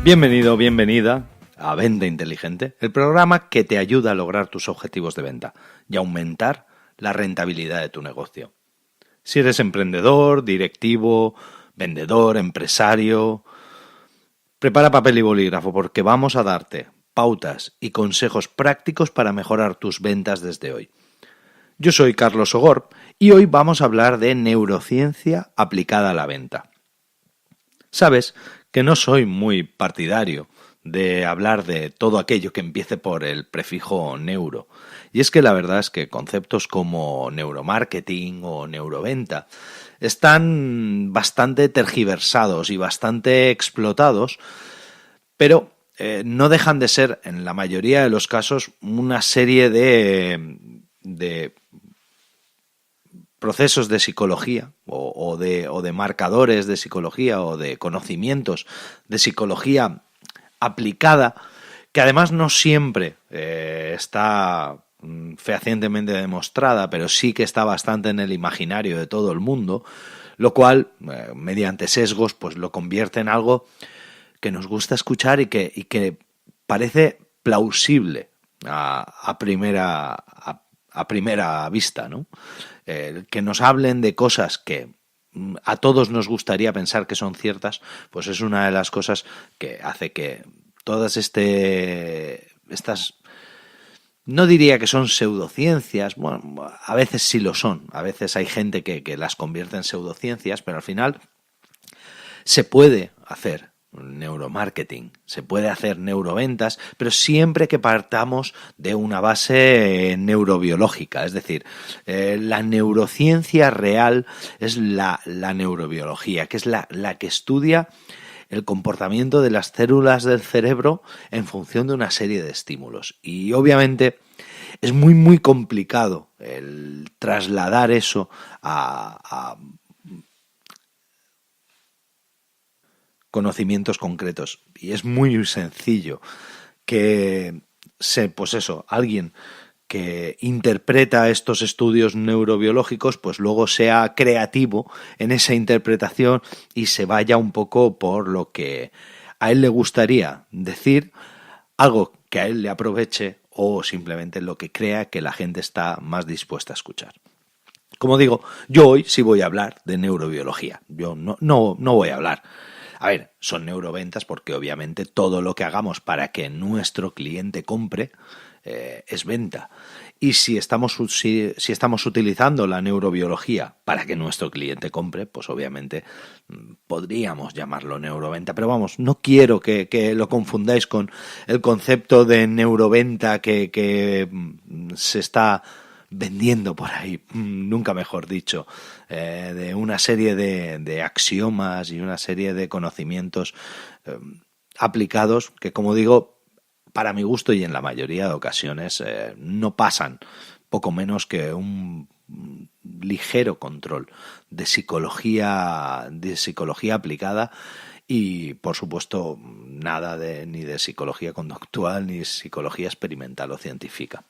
Bienvenido, bienvenida a Venta Inteligente, el programa que te ayuda a lograr tus objetivos de venta y aumentar la rentabilidad de tu negocio. Si eres emprendedor, directivo, vendedor, empresario, prepara papel y bolígrafo porque vamos a darte pautas y consejos prácticos para mejorar tus ventas desde hoy. Yo soy Carlos Sogor y hoy vamos a hablar de neurociencia aplicada a la venta. Sabes que no soy muy partidario de hablar de todo aquello que empiece por el prefijo neuro. Y es que la verdad es que conceptos como neuromarketing o neuroventa están bastante tergiversados y bastante explotados, pero no dejan de ser, en la mayoría de los casos, una serie de procesos de psicología o de marcadores de psicología o de conocimientos de psicología aplicada, que además no siempre está fehacientemente demostrada, pero sí que está bastante en el imaginario de todo el mundo, lo cual, mediante sesgos, pues lo convierte en algo que nos gusta escuchar y que parece plausible a primera vista, ¿no? Que nos hablen de cosas que a todos nos gustaría pensar que son ciertas, pues es una de las cosas que hace que todas estas, no diría que son pseudociencias, bueno, a veces sí lo son, a veces hay gente que las convierte en pseudociencias, pero al final se puede hacer neuromarketing, se puede hacer neuroventas, pero siempre que partamos de una base neurobiológica, es decir, la neurociencia real es la neurobiología, que es la que estudia el comportamiento de las células del cerebro en función de una serie de estímulos. Y obviamente es muy complicado el trasladar eso a conocimientos concretos, y es muy sencillo que alguien que interpreta estos estudios neurobiológicos pues luego sea creativo en esa interpretación y se vaya un poco por lo que a él le gustaría decir, algo que a él le aproveche o simplemente lo que crea que la gente está más dispuesta a escuchar. Como digo, yo hoy sí voy a hablar de neurobiología. Yo no voy a hablar. A ver, son neuroventas porque obviamente todo lo que hagamos para que nuestro cliente compre es venta. Y si estamos utilizando la neurobiología para que nuestro cliente compre, pues obviamente podríamos llamarlo neuroventa. Pero vamos, no quiero que lo confundáis con el concepto de neuroventa que se está vendiendo por ahí, nunca mejor dicho, de una serie de axiomas y una serie de conocimientos aplicados que, como digo, para mi gusto y en la mayoría de ocasiones no pasan poco menos que un ligero control de psicología aplicada y, por supuesto, nada ni de psicología conductual ni psicología experimental o científica.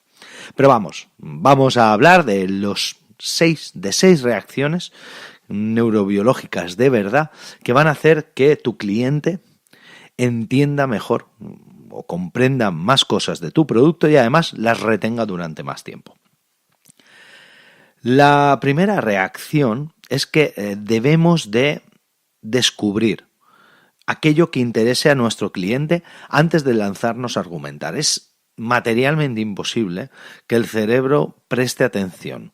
Pero vamos a hablar de seis reacciones neurobiológicas de verdad que van a hacer que tu cliente entienda mejor o comprenda más cosas de tu producto y además las retenga durante más tiempo. La primera reacción es que debemos de descubrir aquello que interese a nuestro cliente antes de lanzarnos a argumentar. Es materialmente imposible que el cerebro preste atención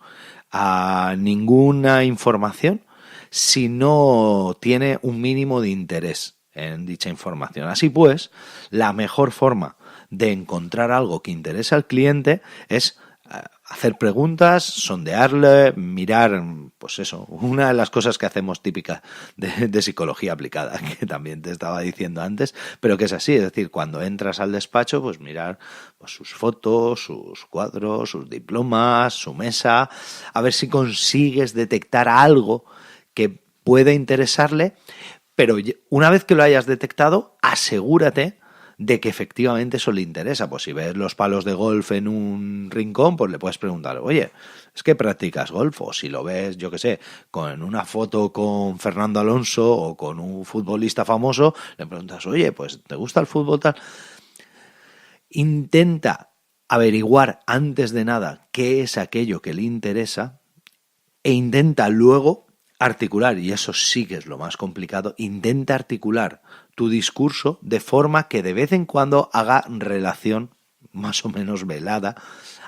a ninguna información si no tiene un mínimo de interés en dicha información. Así pues, la mejor forma de encontrar algo que interese al cliente es hacer preguntas, sondearle, mirar, pues eso, una de las cosas que hacemos típica de psicología aplicada, que también te estaba diciendo antes, pero que es así, es decir, cuando entras al despacho, pues mirar pues, sus fotos, sus cuadros, sus diplomas, su mesa, a ver si consigues detectar algo que pueda interesarle, pero una vez que lo hayas detectado, asegúrate de que efectivamente eso le interesa. Pues si ves los palos de golf en un rincón, pues le puedes preguntar, oye, ¿es que practicas golf? O si lo ves, yo qué sé, con una foto con Fernando Alonso o con un futbolista famoso, le preguntas, oye, pues ¿te gusta el fútbol tal? Intenta averiguar antes de nada qué es aquello que le interesa e intenta luego articular, y eso sí que es lo más complicado, intenta articular tu discurso de forma que de vez en cuando haga relación más o menos velada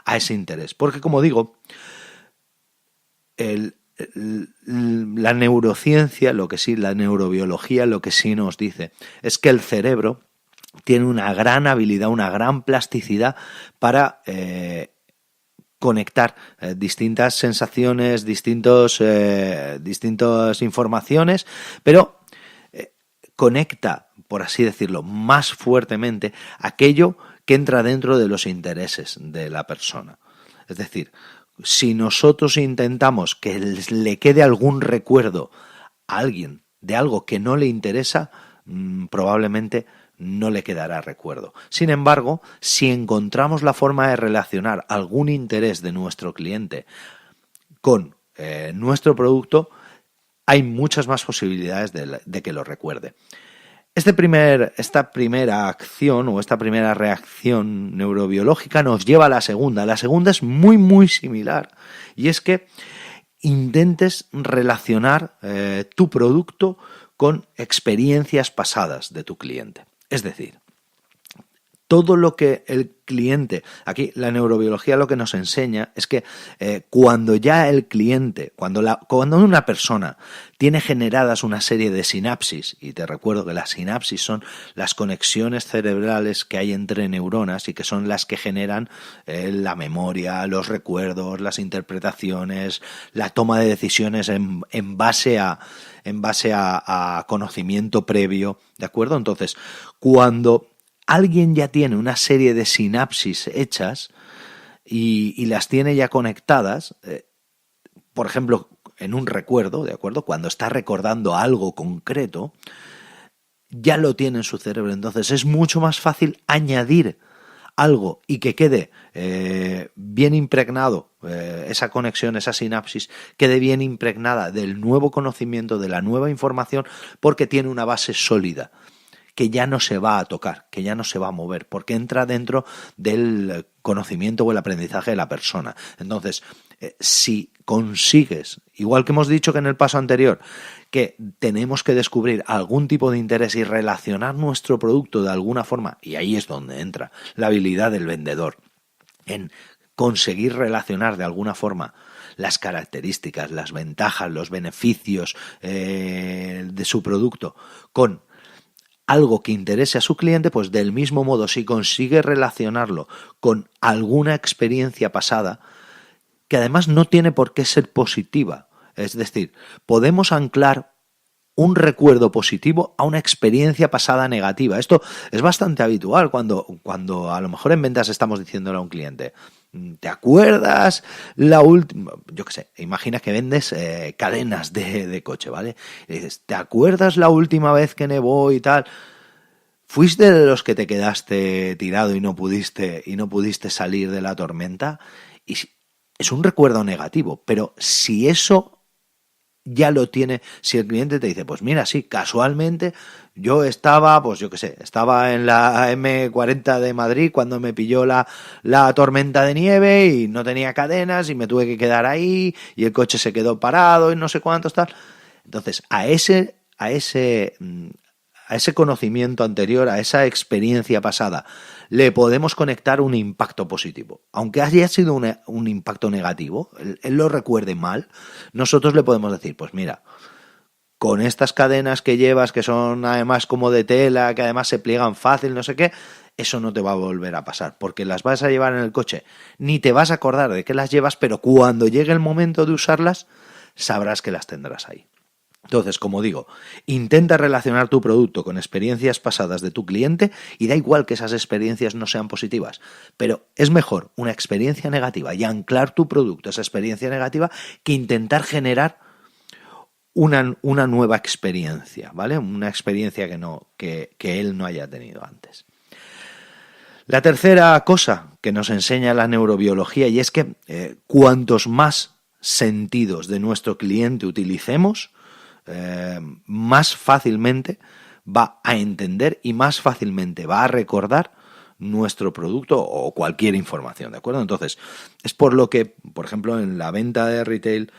a ese interés. Porque como digo, la neurociencia, la neurobiología, lo que sí nos dice es que el cerebro tiene una gran habilidad, una gran plasticidad para conectar distintas sensaciones, distintas informaciones, pero conecta, por así decirlo, más fuertemente aquello que entra dentro de los intereses de la persona. Es decir, si nosotros intentamos que le quede algún recuerdo a alguien de algo que no le interesa, probablemente no le quedará recuerdo. Sin embargo, si encontramos la forma de relacionar algún interés de nuestro cliente con nuestro producto, hay muchas más posibilidades de que lo recuerde. Esta primera acción o esta primera reacción neurobiológica nos lleva a la segunda. La segunda es muy, muy similar, y es que intentes relacionar tu producto con experiencias pasadas de tu cliente. Es decir, todo lo que el cliente, aquí la neurobiología lo que nos enseña es que cuando ya el cliente, cuando una persona tiene generadas una serie de sinapsis, y te recuerdo que las sinapsis son las conexiones cerebrales que hay entre neuronas y que son las que generan la memoria, los recuerdos, las interpretaciones, la toma de decisiones en base a conocimiento previo, ¿de acuerdo? Entonces, cuando alguien ya tiene una serie de sinapsis hechas y las tiene ya conectadas, por ejemplo, en un recuerdo, ¿de acuerdo? Cuando está recordando algo concreto, ya lo tiene en su cerebro. Entonces es mucho más fácil añadir algo y que quede bien impregnado, esa conexión, esa sinapsis, quede bien impregnada del nuevo conocimiento, de la nueva información, porque tiene una base sólida que ya no se va a tocar, que ya no se va a mover, porque entra dentro del conocimiento o el aprendizaje de la persona. Entonces, si consigues, igual que hemos dicho que en el paso anterior, que tenemos que descubrir algún tipo de interés y relacionar nuestro producto de alguna forma, y ahí es donde entra la habilidad del vendedor, en conseguir relacionar de alguna forma las características, las ventajas, los beneficios de su producto con algo que interese a su cliente, pues del mismo modo, si consigue relacionarlo con alguna experiencia pasada, que además no tiene por qué ser positiva, es decir, podemos anclar un recuerdo positivo a una experiencia pasada negativa. Esto es bastante habitual cuando a lo mejor en ventas estamos diciéndole a un cliente, ¿te acuerdas la última? Yo qué sé, imagina que vendes cadenas de coche, ¿vale? Y dices, ¿te acuerdas la última vez que nevó y tal? ¿Fuiste de los que te quedaste tirado y no pudiste salir de la tormenta? Y es un recuerdo negativo, pero si eso ya lo tiene, si el cliente te dice, pues mira, sí, casualmente yo estaba, pues yo qué sé, estaba en la M40 de Madrid cuando me pilló la tormenta de nieve y no tenía cadenas y me tuve que quedar ahí y el coche se quedó parado y no sé cuántos tal. Entonces, a ese conocimiento anterior, a esa experiencia pasada, le podemos conectar un impacto positivo. Aunque haya sido un impacto negativo, él lo recuerde mal, nosotros le podemos decir, pues mira, con estas cadenas que llevas, que son además como de tela, que además se pliegan fácil, no sé qué, eso no te va a volver a pasar, porque las vas a llevar en el coche, ni te vas a acordar de que las llevas, pero cuando llegue el momento de usarlas, sabrás que las tendrás ahí. Entonces, como digo, intenta relacionar tu producto con experiencias pasadas de tu cliente y da igual que esas experiencias no sean positivas, pero es mejor una experiencia negativa y anclar tu producto a esa experiencia negativa que intentar generar una nueva experiencia, ¿vale? Una experiencia que él no haya tenido antes. La tercera cosa que nos enseña la neurobiología, y es que cuantos más sentidos de nuestro cliente utilicemos, más fácilmente va a entender y más fácilmente va a recordar nuestro producto o cualquier información, ¿de acuerdo? Entonces, es por lo que, por ejemplo, en la venta de retail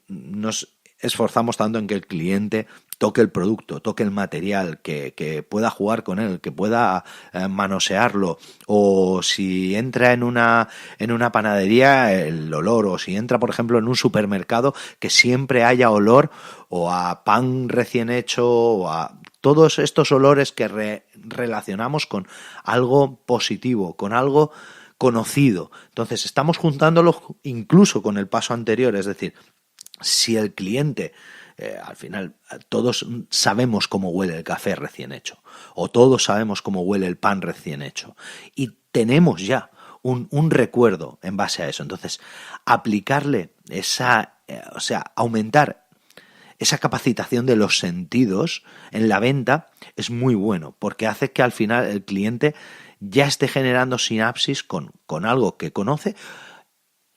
nos esforzamos tanto en que el cliente toque el producto, toque el material, que pueda jugar con él, que pueda manosearlo, o si entra en una panadería, el olor, o si entra, por ejemplo, en un supermercado, que siempre haya olor o a pan recién hecho, o a todos estos olores que relacionamos con algo positivo, con algo conocido. Entonces, estamos juntándolo incluso con el paso anterior, es decir, si el cliente, al final, todos sabemos cómo huele el café recién hecho, o todos sabemos cómo huele el pan recién hecho, y tenemos ya un recuerdo en base a eso. Entonces, aplicarle aumentar esa capacitación de los sentidos en la venta es muy bueno, porque hace que al final el cliente ya esté generando sinapsis con algo que conoce,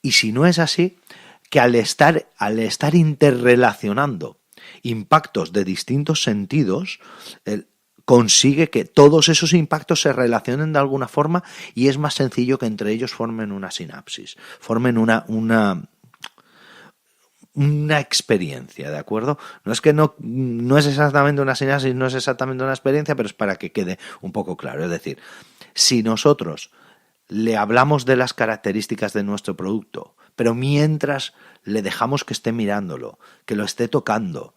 y si no es así, que al estar interrelacionando impactos de distintos sentidos, consigue que todos esos impactos se relacionen de alguna forma, y es más sencillo que entre ellos formen una sinapsis, formen una experiencia, ¿de acuerdo? No es que no es exactamente una sinapsis, no es exactamente una experiencia, pero es para que quede un poco claro. Es decir, si nosotros le hablamos de las características de nuestro producto, pero mientras le dejamos que esté mirándolo, que lo esté tocando,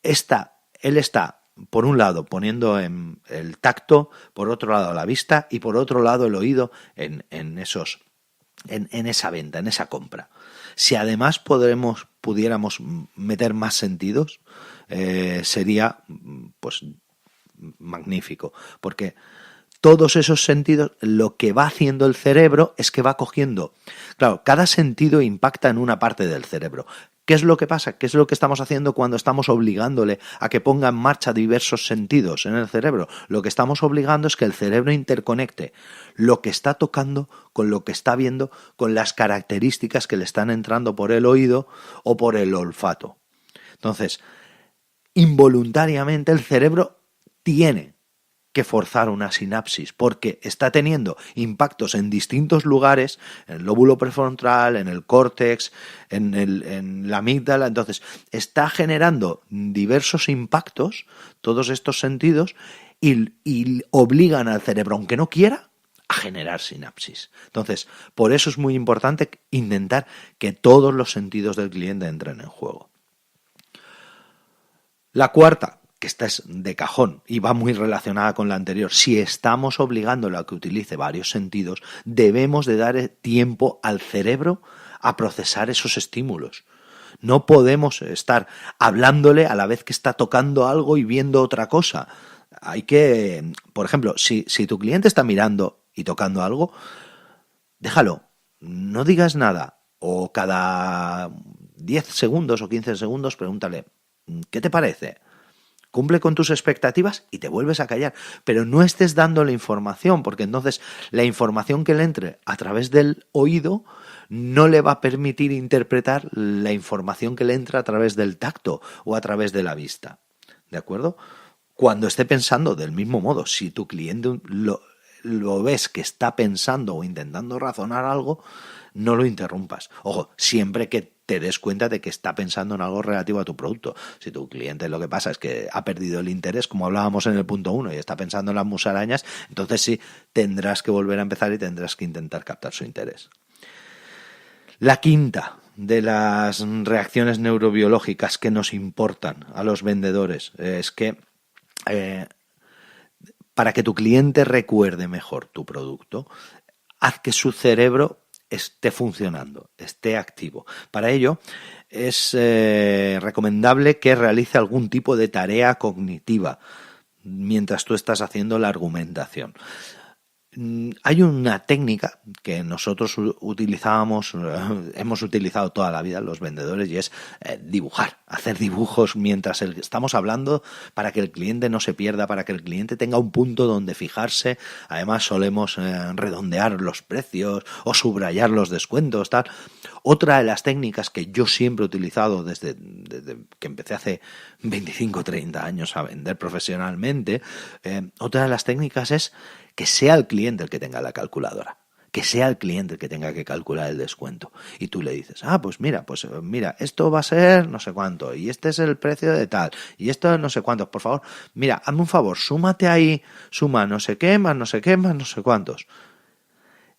él está, por un lado, poniendo en el tacto, por otro lado la vista y por otro lado el oído en esa venta, en esa compra. Si además pudiéramos meter más sentidos, sería pues magnífico, porque todos esos sentidos, lo que va haciendo el cerebro es que va cogiendo. Claro, cada sentido impacta en una parte del cerebro. ¿Qué es lo que pasa? ¿Qué es lo que estamos haciendo cuando estamos obligándole a que ponga en marcha diversos sentidos en el cerebro? Lo que estamos obligando es que el cerebro interconecte lo que está tocando con lo que está viendo, con las características que le están entrando por el oído o por el olfato. Entonces, involuntariamente el cerebro tiene que forzar una sinapsis, porque está teniendo impactos en distintos lugares, en el lóbulo prefrontal, en el córtex, en la amígdala. Entonces, está generando diversos impactos, todos estos sentidos, y obligan al cerebro, aunque no quiera, a generar sinapsis. Entonces, por eso es muy importante intentar que todos los sentidos del cliente entren en juego. La cuarta, que esta es de cajón y va muy relacionada con la anterior, si estamos obligándolo a que utilice varios sentidos, debemos de dar tiempo al cerebro a procesar esos estímulos. No podemos estar hablándole a la vez que está tocando algo y viendo otra cosa. Hay que, por ejemplo, si tu cliente está mirando y tocando algo, déjalo, no digas nada, o cada 10 segundos o 15 segundos pregúntale, ¿qué te parece? Cumple con tus expectativas y te vuelves a callar, pero no estés dándole información, porque entonces la información que le entre a través del oído no le va a permitir interpretar la información que le entra a través del tacto o a través de la vista, ¿de acuerdo? Cuando esté pensando del mismo modo, si tu cliente lo ves que está pensando o intentando razonar algo, no lo interrumpas. Ojo, siempre que te des cuenta de que está pensando en algo relativo a tu producto. Si tu cliente lo que pasa es que ha perdido el interés, como hablábamos en el punto 1, y está pensando en las musarañas, entonces sí, tendrás que volver a empezar y tendrás que intentar captar su interés. La quinta de las reacciones neurobiológicas que nos importan a los vendedores es que para que tu cliente recuerde mejor tu producto, haz que su cerebro esté funcionando, esté activo. Para ello es recomendable que realice algún tipo de tarea cognitiva mientras tú estás haciendo la argumentación. Hay una técnica que nosotros utilizábamos, hemos utilizado toda la vida los vendedores, y es dibujar, hacer dibujos mientras estamos hablando para que el cliente no se pierda, para que el cliente tenga un punto donde fijarse. Además solemos redondear los precios o subrayar los descuentos, tal. Otra de las técnicas que yo siempre he utilizado desde que empecé hace 25 o 30 años a vender profesionalmente, otra de las técnicas es que sea el cliente el que tenga la calculadora, que sea el cliente el que tenga que calcular el descuento. Y tú le dices, pues mira, esto va a ser no sé cuánto, y este es el precio de tal, y esto no sé cuántos, por favor, mira, hazme un favor, súmate ahí, suma no sé qué, más no sé qué, más no sé cuántos.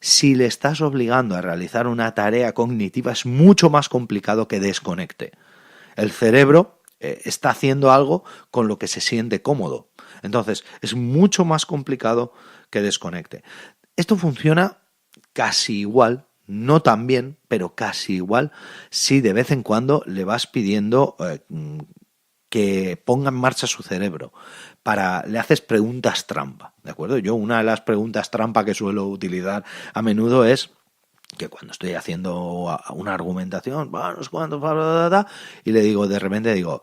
Si le estás obligando a realizar una tarea cognitiva, es mucho más complicado que desconecte. El cerebro está haciendo algo con lo que se siente cómodo. Entonces, es mucho más complicado que desconecte. Esto funciona casi igual, no tan bien, pero casi igual, si de vez en cuando le vas pidiendo que ponga en marcha su cerebro. Le haces preguntas trampa, ¿de acuerdo? Yo una de las preguntas trampa que suelo utilizar a menudo es que cuando estoy haciendo una argumentación, no sé cuánto, y le digo, de repente digo,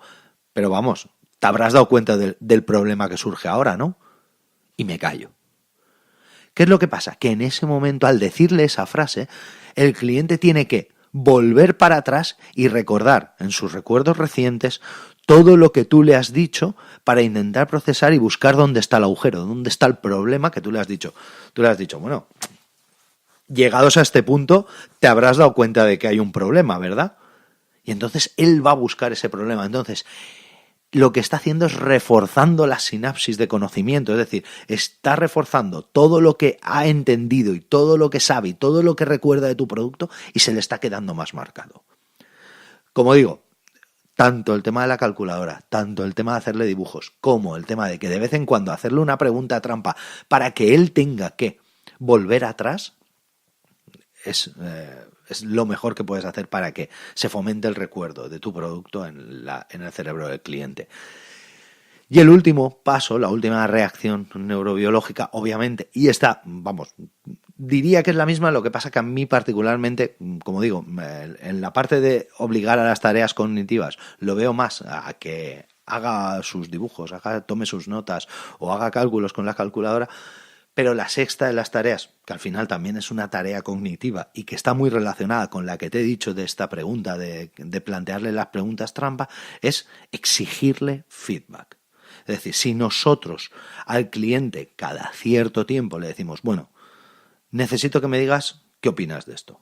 pero vamos, te habrás dado cuenta del problema que surge ahora, ¿no? Y me callo. ¿Qué es lo que pasa? Que en ese momento, al decirle esa frase, el cliente tiene que volver para atrás y recordar en sus recuerdos recientes todo lo que tú le has dicho para intentar procesar y buscar dónde está el agujero, dónde está el problema que tú le has dicho. Tú le has dicho, bueno, llegados a este punto, te habrás dado cuenta de que hay un problema, ¿verdad? Y entonces él va a buscar ese problema. Entonces, lo que está haciendo es reforzando la sinapsis de conocimiento, es decir, está reforzando todo lo que ha entendido y todo lo que sabe y todo lo que recuerda de tu producto, y se le está quedando más marcado. Como digo, tanto el tema de la calculadora, tanto el tema de hacerle dibujos, como el tema de que de vez en cuando hacerle una pregunta trampa para que él tenga que volver atrás, es lo mejor que puedes hacer para que se fomente el recuerdo de tu producto en el cerebro del cliente. Y el último paso, la última reacción neurobiológica, obviamente, y esta, diría que es la misma, lo que pasa que a mí particularmente, como digo, en la parte de obligar a las tareas cognitivas, lo veo más a que haga sus dibujos, tome sus notas o haga cálculos con la calculadora. Pero la sexta de las tareas, que al final también es una tarea cognitiva y que está muy relacionada con la que te he dicho de esta pregunta, de plantearle las preguntas trampa, es exigirle feedback. Es decir, si nosotros al cliente cada cierto tiempo le decimos, bueno, necesito que me digas qué opinas de esto.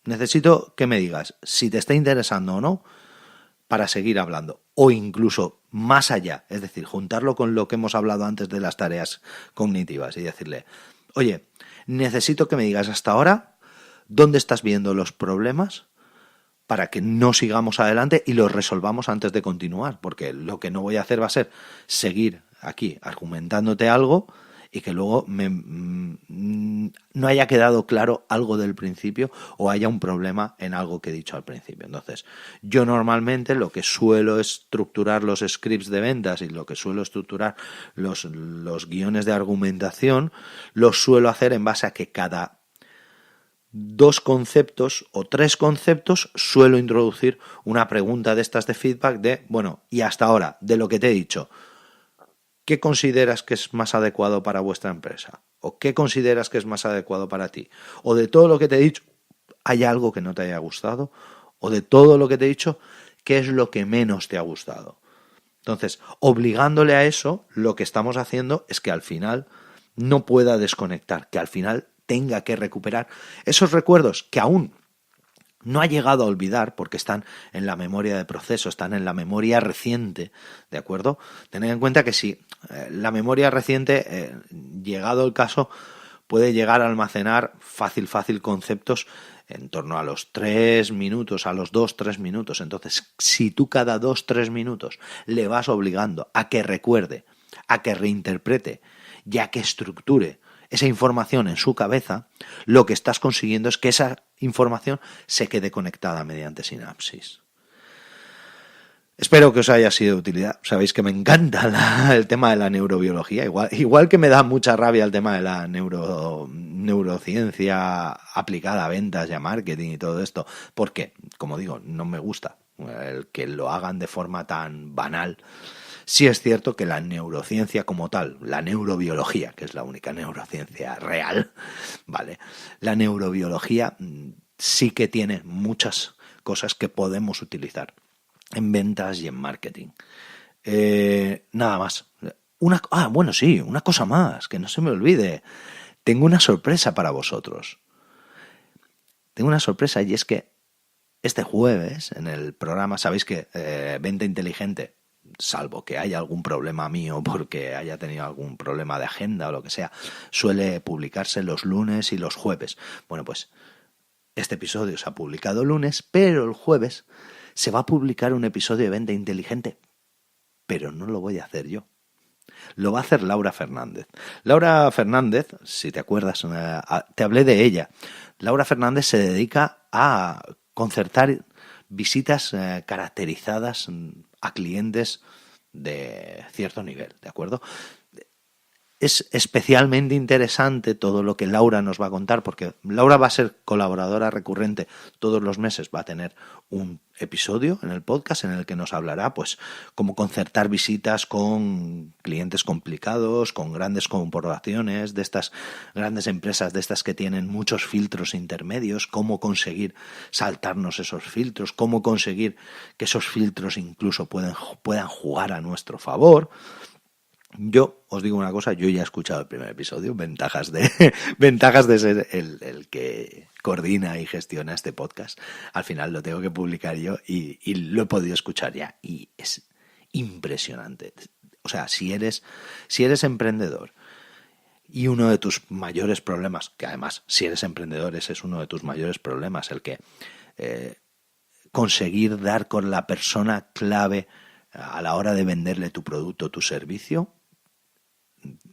Necesito que me digas si te está interesando o no para seguir hablando, o incluso más allá, es decir, juntarlo con lo que hemos hablado antes de las tareas cognitivas y decirle, oye, necesito que me digas hasta ahora dónde estás viendo los problemas para que no sigamos adelante y los resolvamos antes de continuar, porque lo que no voy a hacer va a ser seguir aquí argumentándote algo y que luego no haya quedado claro algo del principio o haya un problema en algo que he dicho al principio. Entonces, yo normalmente lo que suelo estructurar los scripts de ventas y lo que suelo estructurar los guiones de argumentación, los suelo hacer en base a que cada 2 conceptos o 3 conceptos suelo introducir una pregunta de estas de feedback de, bueno, y hasta ahora, de lo que te he dicho, ¿qué consideras que es más adecuado para vuestra empresa? ¿O qué consideras que es más adecuado para ti? ¿O de todo lo que te he dicho, hay algo que no te haya gustado? ¿O de todo lo que te he dicho, qué es lo que menos te ha gustado? Entonces, obligándole a eso, lo que estamos haciendo es que al final no pueda desconectar, que al final tenga que recuperar esos recuerdos que aún no ha llegado a olvidar porque están en la memoria de proceso, están en la memoria reciente, ¿de acuerdo? Tened en cuenta que si la memoria reciente, llegado el caso, puede llegar a almacenar fácil conceptos en torno a los 3 minutos, a los 2-3 minutos. Entonces, si tú cada 2-3 minutos le vas obligando a que recuerde, a que reinterprete y a que estructure esa información en su cabeza, lo que estás consiguiendo es que esa información se quede conectada mediante sinapsis. Espero que os haya sido de utilidad. Sabéis que me encanta el tema de la neurobiología, igual que me da mucha rabia el tema de la neurociencia aplicada a ventas y a marketing y todo esto, porque, como digo, no me gusta el que lo hagan de forma tan banal. Sí es cierto que la neurociencia como tal, la neurobiología, que es la única neurociencia real, ¿vale? La neurobiología sí que tiene muchas cosas que podemos utilizar en ventas y en marketing. Nada más. Bueno, sí, una cosa más, que no se me olvide. Tengo una sorpresa para vosotros. Tengo una sorpresa y es que este jueves en el programa, sabéis que Venta Inteligente, salvo que haya algún problema mío porque haya tenido algún problema de agenda o lo que sea, suele publicarse los lunes y los jueves. Bueno, pues este episodio se ha publicado el lunes, pero el jueves se va a publicar un episodio de Venta Inteligente, pero no lo voy a hacer yo. Lo va a hacer Laura Fernández. Laura Fernández, si te acuerdas, te hablé de ella. Laura Fernández se dedica a concertar visitas caracterizadas a clientes de cierto nivel, ¿de acuerdo? Es especialmente interesante todo lo que Laura nos va a contar, porque Laura va a ser colaboradora recurrente todos los meses, va a tener un episodio en el podcast en el que nos hablará pues cómo concertar visitas con clientes complicados, con grandes corporaciones, de estas grandes empresas, de estas que tienen muchos filtros intermedios, cómo conseguir saltarnos esos filtros, cómo conseguir que esos filtros incluso puedan jugar a nuestro favor. Yo os digo una cosa, yo ya he escuchado el primer episodio, ventajas de ser el que coordina y gestiona este podcast. Al final lo tengo que publicar yo y lo he podido escuchar ya y es impresionante. O sea, si eres emprendedor y uno de tus mayores problemas, que además si eres emprendedor ese es uno de tus mayores problemas, el que conseguir dar con la persona clave a la hora de venderle tu producto o tu servicio,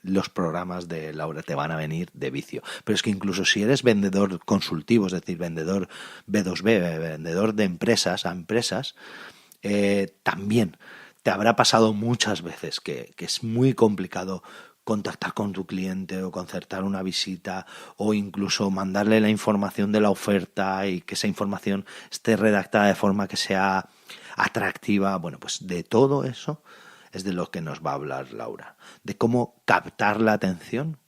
los programas de Laura te van a venir de vicio. Pero es que incluso si eres vendedor consultivo, es decir, vendedor B2B, vendedor de empresas a empresas, también te habrá pasado muchas veces que es muy complicado contactar con tu cliente o concertar una visita o incluso mandarle la información de la oferta y que esa información esté redactada de forma que sea atractiva. Bueno, pues de todo eso es de lo que nos va a hablar Laura, de cómo captar la atención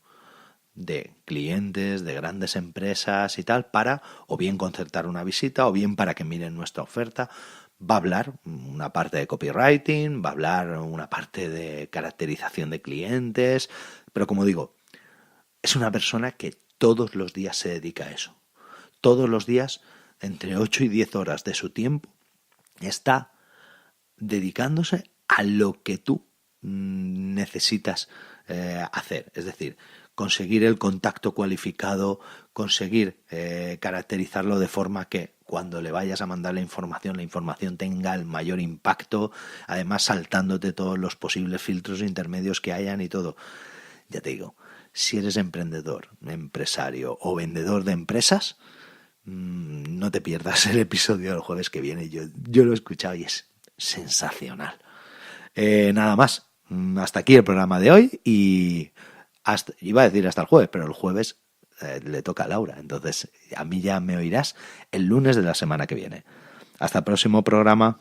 de clientes, de grandes empresas y tal, para o bien concertar una visita o bien para que miren nuestra oferta. Va a hablar una parte de copywriting, va a hablar una parte de caracterización de clientes, pero como digo, es una persona que todos los días se dedica a eso. Todos los días, entre 8 y 10 horas de su tiempo, está dedicándose a lo que tú necesitas hacer. Es decir, conseguir el contacto cualificado, conseguir caracterizarlo de forma que cuando le vayas a mandar la información tenga el mayor impacto, además saltándote todos los posibles filtros intermedios que hayan y todo. Ya te digo, si eres emprendedor, empresario o vendedor de empresas, no te pierdas el episodio del jueves que viene. Yo lo he escuchado y es sensacional. Nada más. Hasta aquí el programa de hoy y iba a decir hasta el jueves, pero el jueves le toca a Laura. Entonces a mí ya me oirás el lunes de la semana que viene. Hasta el próximo programa.